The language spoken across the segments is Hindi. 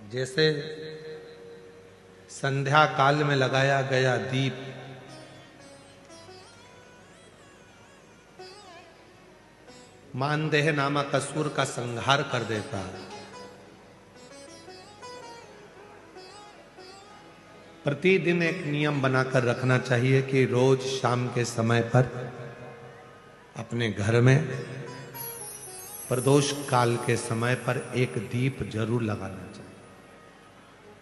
जैसे संध्या काल में लगाया गया दीप मानदेह नामक असुर का संहार कर देता है। प्रतिदिन एक नियम बनाकर रखना चाहिए कि रोज शाम के समय पर अपने घर में प्रदोष काल के समय पर एक दीप जरूर लगाना चाहिए।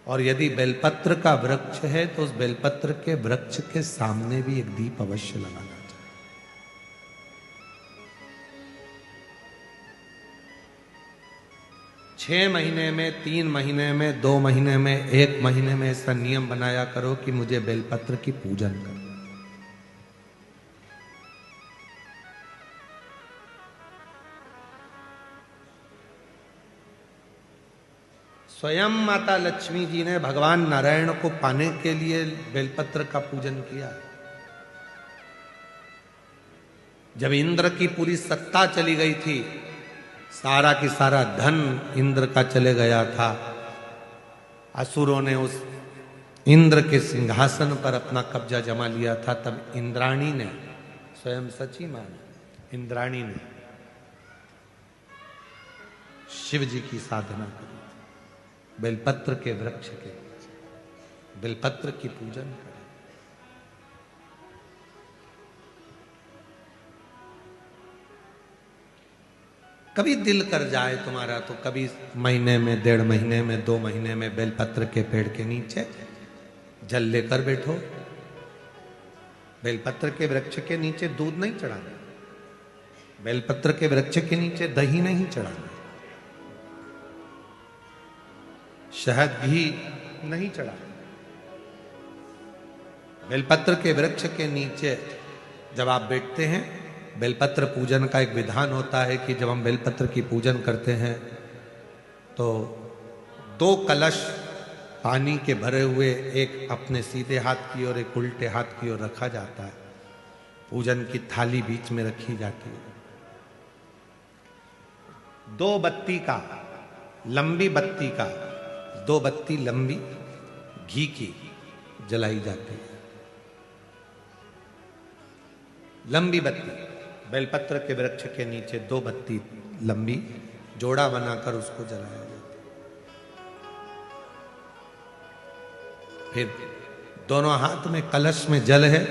और यदि बेलपत्र का वृक्ष है तो उस बेलपत्र के वृक्ष के सामने भी एक दीप अवश्य लगाना चाहिए। 6 महीने में, 3 महीने में, 2 महीने में, 1 महीने में ऐसा नियम बनाया करो कि मुझे बेलपत्र की पूजन करो। स्वयं माता लक्ष्मी जी ने भगवान नारायण को पाने के लिए बेलपत्र का पूजन किया। जब इंद्र की पूरी सत्ता चली गई थी, सारा की सारा धन इंद्र का चले गया था, असुरों ने उस इंद्र के सिंहासन पर अपना कब्जा जमा लिया था, तब इंद्राणी ने, स्वयं सची माने इंद्राणी ने शिव जी की साधना करी, बेलपत्र के वृक्ष के, बेलपत्र की पूजन करें। कभी दिल कर जाए तुम्हारा तो कभी महीने में, 1.5 महीने में, 2 महीने में बेलपत्र के पेड़ के नीचे जल लेकर बैठो। बेलपत्र के वृक्ष के नीचे दूध नहीं चढ़ाना, बेलपत्र के वृक्ष के नीचे दही नहीं चढ़ाना, शहद घी नहीं चढ़ाना। बेलपत्र के वृक्ष के नीचे जब आप बैठते हैं, बेलपत्र पूजन का एक विधान होता है कि जब हम बेलपत्र की पूजन करते हैं तो 2 कलश पानी के भरे हुए, एक अपने सीधे हाथ की ओर, एक उल्टे हाथ की ओर रखा जाता है। पूजन की थाली बीच में रखी जाती है। 2 बत्ती का, लंबी बत्ती का, 2 बत्ती लंबी घी की जलाई जाती है। लंबी बत्ती बेलपत्र के वृक्ष के नीचे 2 बत्ती लंबी जोड़ा बनाकर उसको जलाया जाता है। फिर दोनों हाथ में कलश में जल है,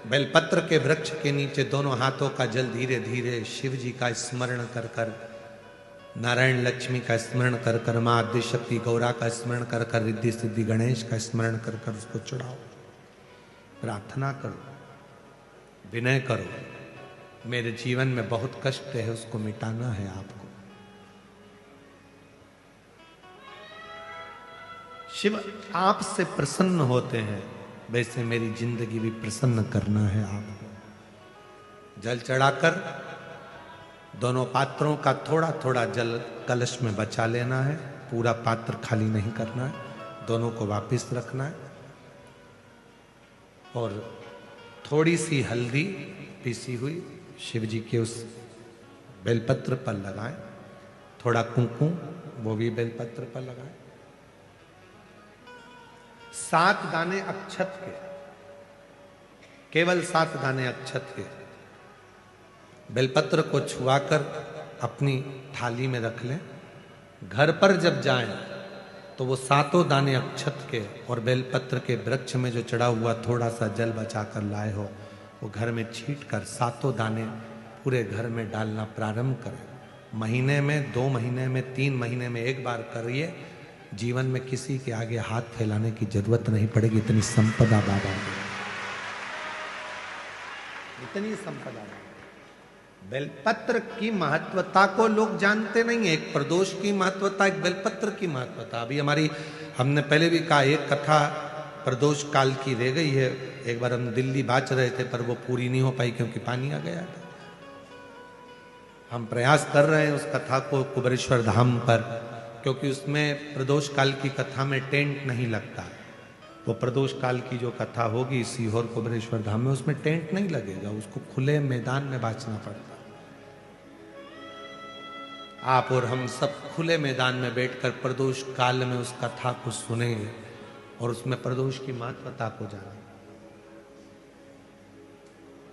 बेलपत्र के वृक्ष के नीचे दोनों हाथों का जल धीरे धीरे शिव जी का स्मरण कर कर, नारायण लक्ष्मी का स्मरण कर कर, मां आदिशक्ति गौरा का स्मरण कर कर, रिद्धि सिद्धि गणेश का स्मरण कर कर उसको चढ़ाओ। प्रार्थना करो, विनय करो, मेरे जीवन में बहुत कष्ट है, उसको मिटाना है आपको। शिव आपसे प्रसन्न होते हैं, वैसे मेरी जिंदगी भी प्रसन्न करना है आपको। जल चढ़ाकर दोनों पात्रों का थोड़ा थोड़ा जल कलश में बचा लेना है, पूरा पात्र खाली नहीं करना है, दोनों को वापस रखना है। और थोड़ी सी हल्दी पीसी हुई शिव जी के उस बेलपत्र पर लगाएं, थोड़ा कुंकुम वो भी बेलपत्र पर लगाएं। 7 दाने अक्षत के, केवल 7 दाने अक्षत के बेलपत्र को छुआकर अपनी थाली में रख लें। घर पर जब जाएं तो वो 7 दाने अक्षत के और बेलपत्र के वृक्ष में जो चढ़ा हुआ थोड़ा सा जल बचाकर लाए हो, वो घर में छींट कर 7 दाने पूरे घर में डालना प्रारंभ करें। महीने में, 2 महीने में, 3 महीने में एक बार करिए। जीवन में किसी के आगे हाथ फैलाने की जरूरत नहीं पड़ेगी। इतनी संपदा बाबा की, इतनी संपदा। बेलपत्र की महत्वता को लोग जानते नहीं है। एक प्रदोष की महत्वता, एक बेलपत्र की महत्वता। अभी हमने पहले भी कहा, एक कथा प्रदोष काल की रह गई है। एक बार हम दिल्ली बाच रहे थे पर वो पूरी नहीं हो पाई क्योंकि पानी आ गया था। हम प्रयास कर रहे हैं उस कथा को कुबेरेश्वर धाम पर, क्योंकि उसमें प्रदोष काल की कथा में टेंट नहीं लगता। वो प्रदोष काल की जो कथा होगी सीहोर कुबेरेश्वर धाम में, उसमें टेंट नहीं लगेगा, उसको खुले मैदान में बाचना पड़ता। आप और हम सब खुले मैदान में बैठकर प्रदोष काल में उस कथा को सुने और उसमें प्रदोष की महत्वता को जाने।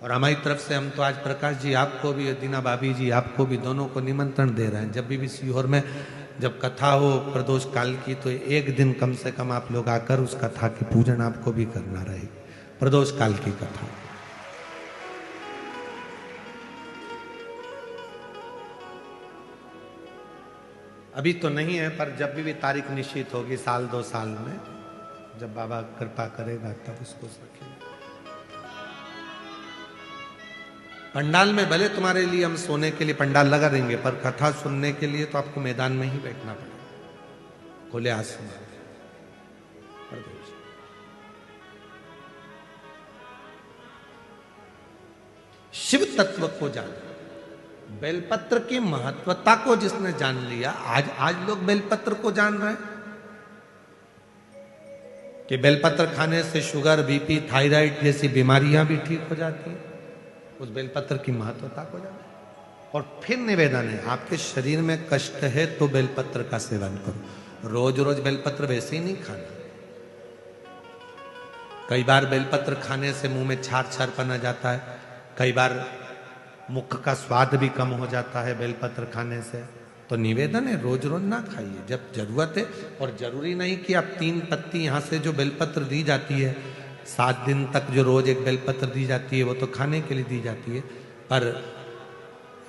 और हमारी तरफ से हम तो आज प्रकाश जी आपको भी, दीना भाभी जी आपको भी, दोनों को निमंत्रण दे रहे हैं। जब भी सीहोर में जब कथा हो प्रदोष काल की, तो एक दिन कम से कम आप लोग आकर उस कथा की पूजन आपको भी करना रहे, प्रदोष काल की कथा। अभी तो नहीं है, पर जब भी तारीख निश्चित होगी, साल 2 साल में, जब बाबा कृपा करेगा तब उसको रखेंगे। पंडाल में भले तुम्हारे लिए हम सोने के लिए पंडाल लगा देंगे, पर कथा सुनने के लिए तो आपको मैदान में ही बैठना पड़ेगा, खुले आसमान। शिव तत्व को जान, बेलपत्र की महत्वता को जिसने जान लिया, आज लोग बेलपत्र को जान रहे हैं कि बेलपत्र खाने से शुगर, बीपी, थायराइड जैसी बीमारियां भी ठीक हो जाती हैं। उस बेलपत्र की महत्वता को जाने। और फिर निवेदन है, आपके शरीर में कष्ट है तो बेलपत्र का सेवन करो। रोज रोज बेलपत्र वैसे ही नहीं खाना। कई बार बेलपत्र खाने से मुंह में छार छार पना जाता है, कई बार मुख का स्वाद भी कम हो जाता है बेलपत्र खाने से। तो निवेदन है, रोज रोज ना खाइए, जब जरूरत है। और जरूरी नहीं कि आप 3 पत्ती यहां से जो बेलपत्र दी जाती है, 7 दिन तक जो रोज एक बेलपत्र दी जाती है, वो तो खाने के लिए दी जाती है। पर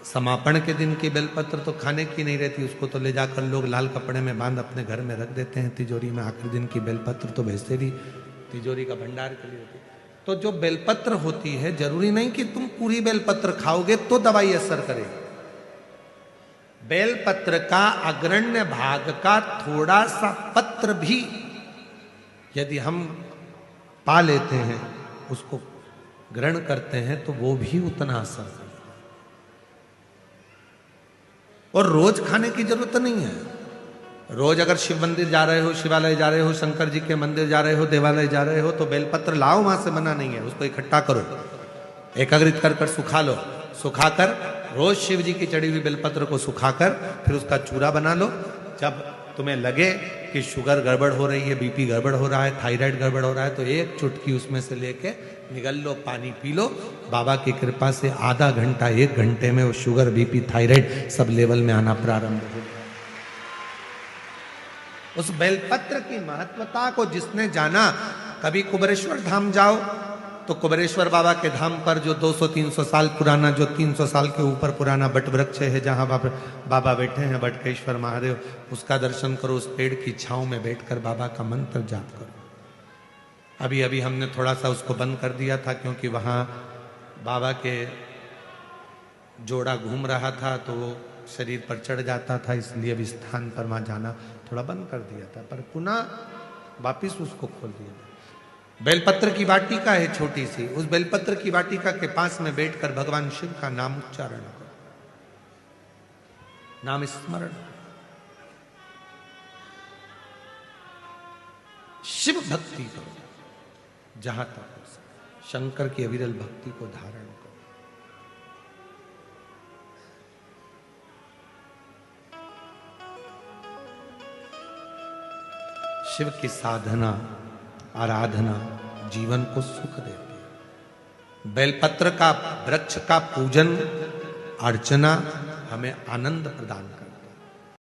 समापन के दिन की बेलपत्र तो खाने की नहीं रहती, उसको तो ले जाकर लोग लाल कपड़े में बांध अपने घर में रख देते हैं तिजोरी में। आखिरी दिन की बेलपत्र तो वैसे भी तिजोरी का भंडार के लिए होती है। तो जो बेलपत्र होती है, जरूरी नहीं कि तुम पूरी बेलपत्र खाओगे तो दवाई असर करेगी। बेलपत्र का अग्रण्य भाग का थोड़ा सा पत्र भी यदि हम पा लेते हैं, उसको ग्रहण करते हैं, तो वो भी उतना असर करता है। और रोज खाने की जरूरत नहीं है। रोज अगर शिव मंदिर जा रहे हो, शिवालय जा रहे हो, शंकर जी के मंदिर जा रहे हो, देवालय जा रहे हो, तो बेलपत्र लाओ, वहां से मना नहीं है। उसको इकट्ठा करो, एकाग्रित कर कर सुखा लो। सुखाकर रोज शिव जी की चढ़ी हुई बेलपत्र को सुखाकर फिर उसका चूरा बना लो। जब तुम्हें लगे कि शुगर गड़बड़ हो रही है, बीपी गड़बड़ हो रहा है, थायराइड गड़बड़ हो रहा है, तो एक चुटकी उसमें से लेके निगल लो, पानी पी लो। बाबा की कृपा से आधा घंटा, 1 घंटे में वो sugar, BP, thyroid sub level में आना प्रारंभ हो। उस बेलपत्र की महत्वता को जिसने जाना, कभी कुबेरेश्वर धाम जाओ तो कुबेरेश्वर बाबा के धाम पर जो 200-300 साल पुराना, जो 300 साल के ऊपर पुराना बट वृक्ष है, जहाँ बाबा बैठे हैं, बटकेश्वर महादेव, उसका दर्शन करो। उस पेड़ की छांव में बैठकर बाबा का मंत्र जाप करो। अभी अभी हमने थोड़ा सा उसको बंद कर दिया था, क्योंकि वहाँ बाबा के जोड़ा घूम रहा था तो वो शरीर पर चढ़ जाता था, इसलिए अभी स्थान पर वहाँ जाना थोड़ा बंद कर दिया था, पर पुनः वापिस उसको खोल दिया। बेलपत्र की वाटिका है छोटी सी, उस बेलपत्र की वाटिका के पास में बैठकर भगवान शिव का नाम उच्चारण करो, नाम स्मरण। शिव भक्ति करो जहां तक हो सके, शंकर की अविरल भक्ति को धारण करो। शिव की साधना, आराधना जीवन को सुख देती है। बेलपत्र का वृक्ष का पूजन अर्चना हमें आनंद प्रदान करती है।